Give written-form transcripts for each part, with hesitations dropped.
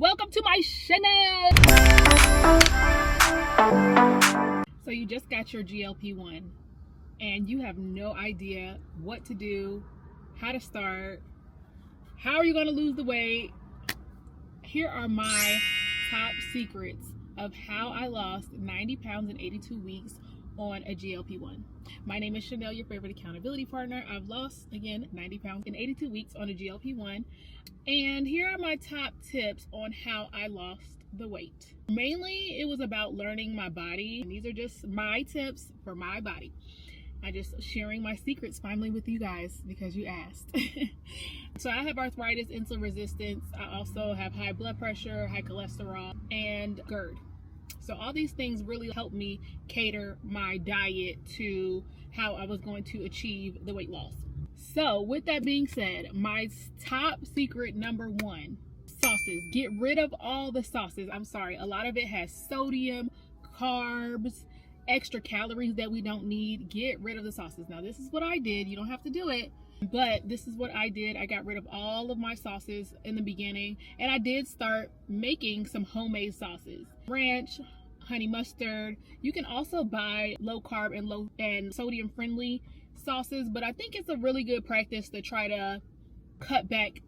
Welcome to my channel. So you just got your GLP-1 and you have no idea what to do, how to start, how are you going to lose the weight. Here are my top secrets of how I lost 90 pounds in 82 weeks on a GLP-1. My name is Chanel, your favorite accountability partner. I've lost, again, 90 pounds in 82 weeks on a GLP-1. And here are my top tips on how I lost the weight. Mainly, it was about learning my body. And these are just my tips for my body. I just sharing my secrets finally with you guys because you asked. So I have arthritis, insulin resistance. I also have high blood pressure, high cholesterol, and GERD. So all these things really helped me cater my diet to how I was going to achieve the weight loss. So with that being said, my top secret number one, sauces. Get rid of all the sauces. I'm sorry, a lot of it has sodium, carbs, extra calories that we don't need. Get rid of the sauces. Now this is what I did. You don't have to do it, but this is what I did. I got rid of all of my sauces in the beginning, and I did start making some homemade sauces. Ranch, honey mustard. You can also buy low carb and low and sodium friendly sauces, but I think it's a really good practice to try to cut back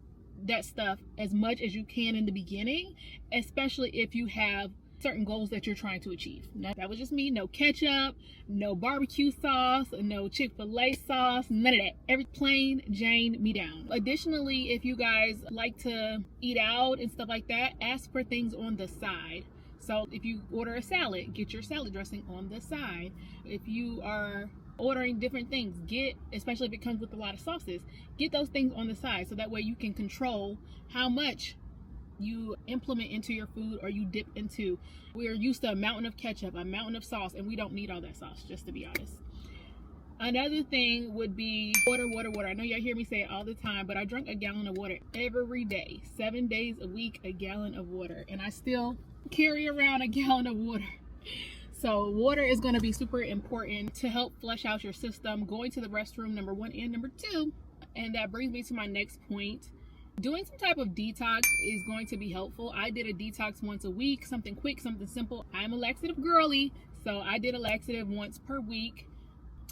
that stuff as much as you can in the beginning, especially if you have certain goals that you're trying to achieve. Now, that was just me. No ketchup, no barbecue sauce, no Chick-fil-A sauce, none of that. Every plain Jane me down. Additionally, if you guys like to eat out and stuff like that, ask for things on the side. So if you order a salad, get your salad dressing on the side. If you are ordering different things, especially if it comes with a lot of sauces, get those things on the side so that way you can control how much you implement into your food or you dip into. We are used to a mountain of ketchup, a mountain of sauce, and we don't need all that sauce, just to be honest. Another thing would be water. I know y'all hear me say it all the time, but I drink a gallon of water every day, 7 days a week, a gallon of water, and I still carry around a gallon of water. So water is going to be super important to help flush out your system, going to the restroom, number one and number two. And that brings me to my next point. Doing some type of detox is going to be helpful. I did a detox once a week, something quick, something simple. I'm a laxative girly, so I did a laxative once per week,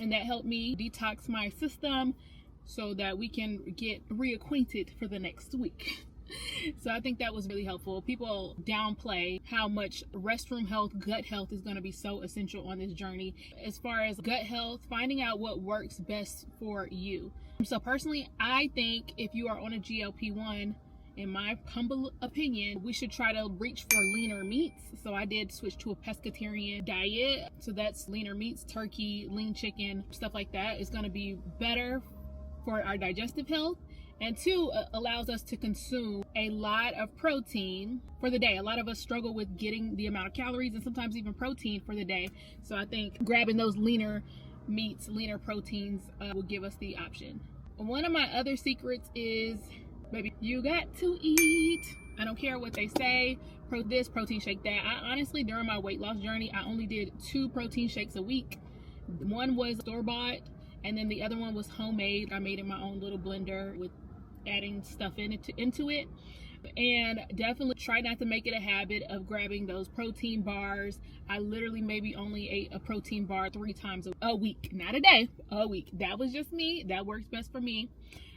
and that helped me detox my system so that we can get reacquainted for the next week. So I think that was really helpful. People downplay how much restroom health, gut health is going to be so essential on this journey. As far as gut health, finding out what works best for you. So personally, I think if you are on a GLP-1, in my humble opinion, we should try to reach for leaner meats. So I did switch to a pescatarian diet. So that's leaner meats, turkey, lean chicken, stuff like that. It's going to be better for our digestive health. And two, allows us to consume a lot of protein for the day. A lot of us struggle with getting the amount of calories and sometimes even protein for the day. So I think grabbing those leaner meats, leaner proteins will give us the option. One of my other secrets is, baby, you got to eat. I don't care what they say, this, protein shake that. I honestly, during my weight loss journey, I only did 2 protein shakes a week. One was store-bought, and then the other one was homemade. I made in my own little blender with adding stuff into it. And definitely try not to make it a habit of grabbing those protein bars. I literally maybe only ate a protein bar 3 times a week, not a day, a week. That was just me. That works best for me.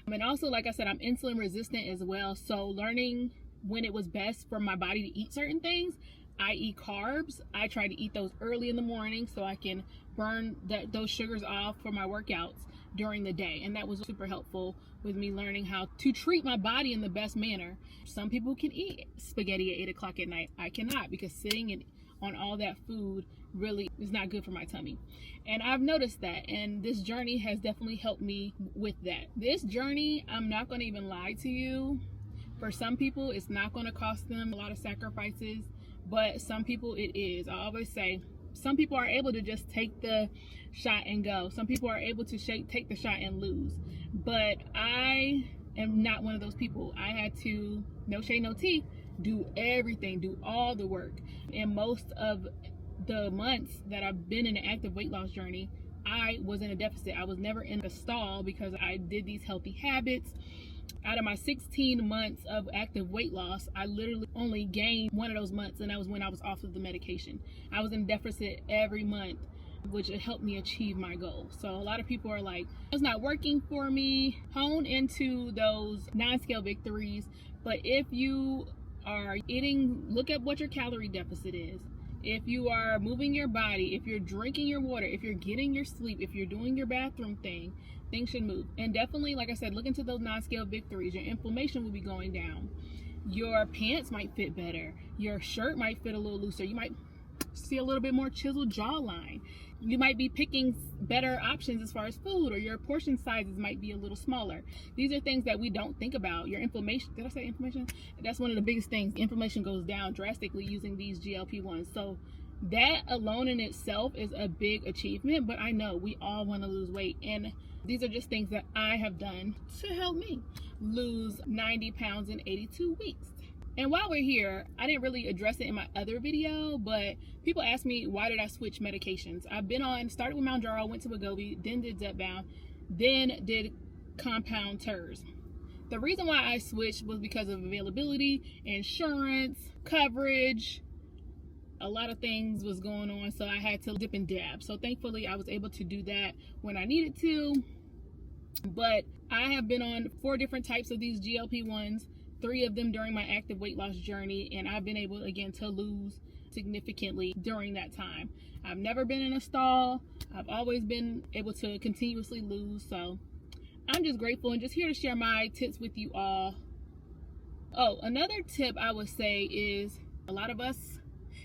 And also, like I said, I'm insulin resistant as well. So learning when it was best for my body to eat certain things. I eat carbs. I try to eat those early in the morning so I can burn those sugars off for my workouts during the day. And that was super helpful with me learning how to treat my body in the best manner. Some people can eat spaghetti at 8 o'clock at night. I cannot, because sitting on all that food really is not good for my tummy. And I've noticed that, and this journey has definitely helped me with that. This journey, I'm not going to even lie to you. For some people, it's not going to cost them a lot of sacrifices, but some people it is. I always say, some people are able to just take the shot and go. Some people are able to take the shot and lose. But I am not one of those people. I had to, no shade, no tea, do everything, do all the work. And most of the months that I've been in an active weight loss journey, I was in a deficit. I was never in a stall because I did these healthy habits. Out of my 16 months of active weight loss, I literally only gained one of those months, and that was when I was off of the medication. I was in deficit every month, which helped me achieve my goal. So a lot of people are like, it's not working for me. Hone into those non-scale victories. But if you are eating, look at what your calorie deficit is. If you are moving your body, if you're drinking your water, if you're getting your sleep, if you're doing your bathroom thing, things should move. And definitely, like I said, look into those non-scale victories. Your inflammation will be going down. Your pants might fit better. Your shirt might fit a little looser. You might see a little bit more chiseled jawline. You might be picking better options as far as food, or your portion sizes might be a little smaller. These are things that we don't think about. Your inflammation, did I say inflammation? That's one of the biggest things. Inflammation goes down drastically using these GLP-1s. So that alone in itself is a big achievement, but I know we all want to lose weight, and these are just things that I have done to help me lose 90 pounds in 82 weeks. And while we're here, I didn't really address it in my other video, but people ask me, why did I switch medications? I've been on, started with Mounjaro, went to Wegovy, then did Zepbound, then did compound TERS. The reason why I switched was because of availability, insurance, coverage, a lot of things was going on, so I had to dip and dab. So thankfully, I was able to do that when I needed to. But I have been on 4 different types of these GLP-1s. 3 of them during my active weight loss journey, and I've been able again to lose significantly during that time. I've never been in a stall. I've always been able to continuously lose. So I'm just grateful and just here to share my tips with you all. Oh, another tip I would say is, a lot of us,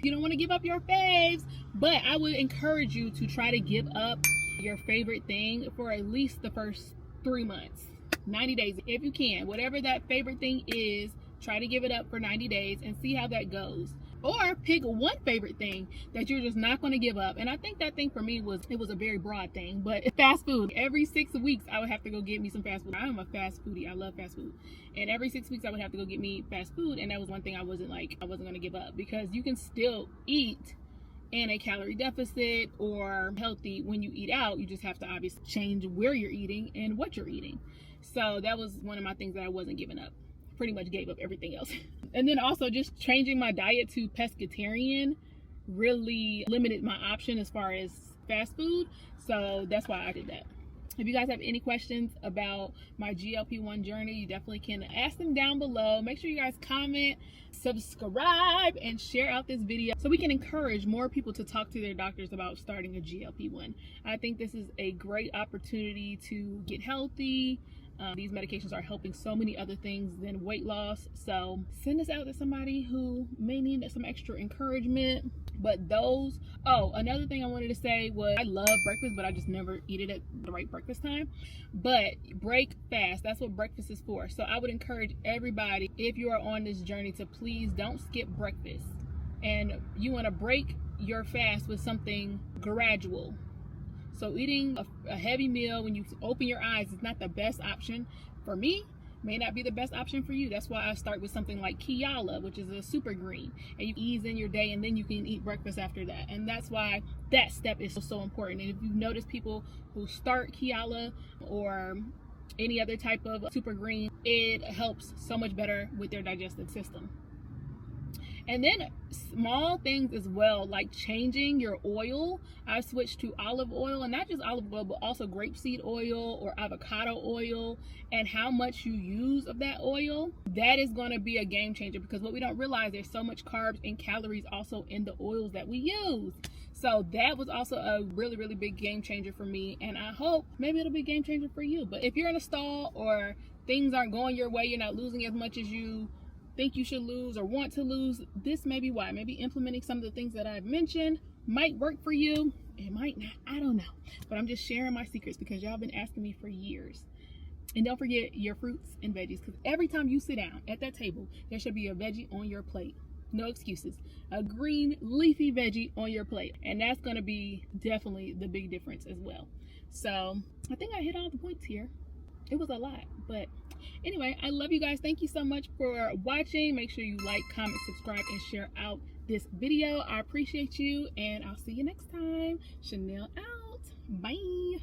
you don't want to give up your faves, but I would encourage you to try to give up your favorite thing for at least the first 3 months. 90 days if you can. Whatever that favorite thing is, try to give it up for 90 days and see how that goes. Or pick one favorite thing that you're just not going to give up. And I think that thing for me was, it was a very broad thing, but fast food. Every 6 weeks I would have to go get me some fast food. I am a fast foodie. I love fast food. And every 6 weeks I would have to go get me fast food, and that was one thing I wasn't going to give up, because you can still eat in a calorie deficit or healthy when you eat out. You just have to obviously change where you're eating and what you're eating. So that was one of my things that I wasn't giving up. Pretty much gave up everything else. And then also just changing my diet to pescatarian really limited my option as far as fast food. So that's why I did that. If you guys have any questions about my GLP-1 journey, you definitely can ask them down below. Make sure you guys comment, subscribe, and share out this video so we can encourage more people to talk to their doctors about starting a GLP-1. I think this is a great opportunity to get healthy. These medications are helping so many other things than weight loss. So send this out to somebody who may need some extra encouragement. But those, oh, another thing I wanted to say was, I love breakfast, but I just never eat it at the right breakfast time. But break fast, that's what breakfast is for. So I would encourage everybody, if you are on this journey, to please don't skip breakfast. And you want to break your fast with something gradual. So eating a heavy meal when you open your eyes is not the best option for me. May not be the best option for you. That's why I start with something like Kiala, which is a super green, and you ease in your day, and then you can eat breakfast after that. And that's why that step is so important. And if you notice people who start Kiala or any other type of super green, it helps so much better with their digestive system. And then small things as well, like changing your oil. I switched to olive oil, and not just olive oil, but also grapeseed oil or avocado oil, and how much you use of that oil. That is going to be a game changer, because what we don't realize, there's so much carbs and calories also in the oils that we use. So that was also a really, really big game changer for me, and I hope maybe it'll be a game changer for you. But if you're in a stall or things aren't going your way, you're not losing as much as you think you should lose or want to lose, this may be why. Maybe implementing some of the things that I've mentioned might work for you. It might not, I don't know. But I'm just sharing my secrets because y'all been asking me for years. And don't forget your fruits and veggies, because every time you sit down at that table, there should be a veggie on your plate. No excuses. A green leafy veggie on your plate. And that's going to be definitely the big difference as well. So I think I hit all the points here. It was a lot, but anyway, I love you guys. Thank you so much for watching. Make sure you like, comment, subscribe, and share out this video. I appreciate you, and I'll see you next time. Chanel out. Bye.